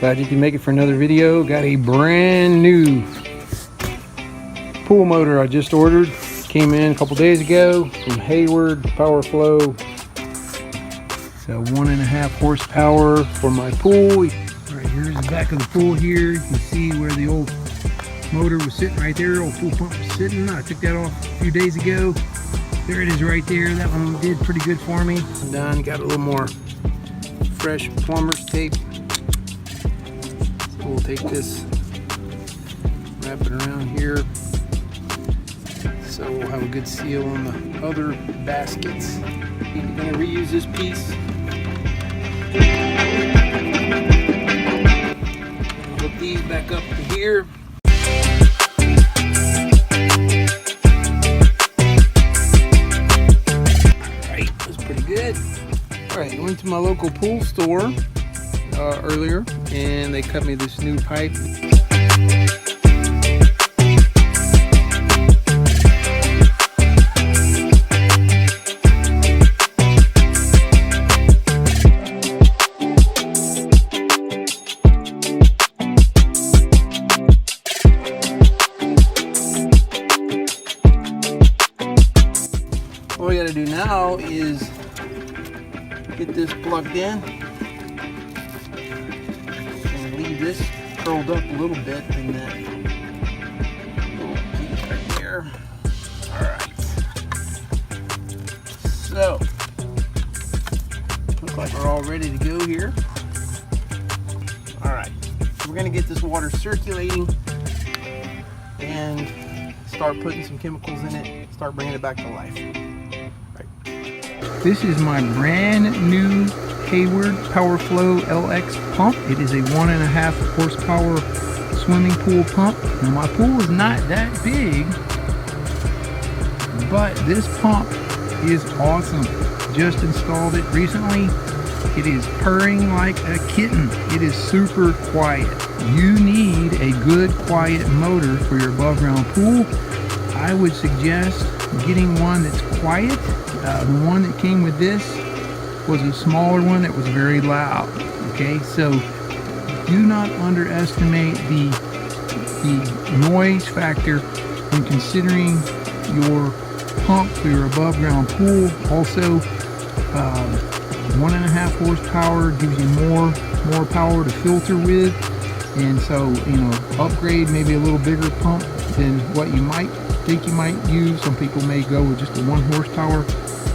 Glad you can make it for another video. Got a brand new pool motor I just ordered. Came in a couple days ago from Hayward Powerflow. It's a 1.5 horsepower for my pool. Right here's the back of the pool here. You can see where the old motor was sitting right there. Old pool pump was sitting. I took that off a few days ago. There it is right there. That one did pretty good for me. I'm done. Got a little more fresh plumber's tape. So we'll take this, wrap it around here. So we'll have a good seal on the other baskets. I'm going to reuse this piece. Hook these back up to here. Alright, that's pretty good. Alright, I went to my local pool store earlier and they cut me this new pipe. All we got to do now is get this plugged in and leave this curled up a little bit in that little piece right there. Alright. So, looks like we're all ready to go here. Alright. So we're going to get this water circulating and start putting some chemicals in it, start bringing it back to life. This is my brand new Hayward Powerflow LX pump. It is a 1.5 horsepower swimming pool pump. Now my pool is not that big, but this pump is awesome. Just installed it recently. It is purring like a kitten. It is super quiet. You need a good quiet motor for your above ground pool. I would suggest getting one that's quiet. The one that came with this was a smaller one that was very loud. Okay, so do not underestimate the noise factor when considering your pump for your above ground pool. Also, 1.5 horsepower gives you more power to filter with, and so upgrade maybe a little bigger pump than what you might think you might use. Some people may go with just a 1 horsepower.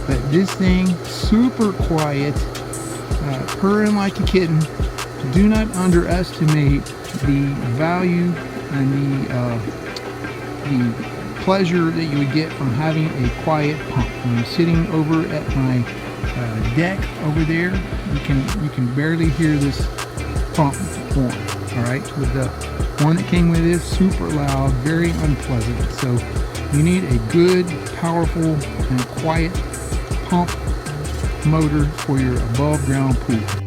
But this thing, super quiet, purring like a kitten. Do not underestimate the value and the pleasure that you would get from having a quiet pump. When I'm sitting over at my deck over there, you can barely hear this pump going. All right, with the one that came with this, super loud, very unpleasant. So you need a good, powerful, and quiet pump motor for your above ground pool.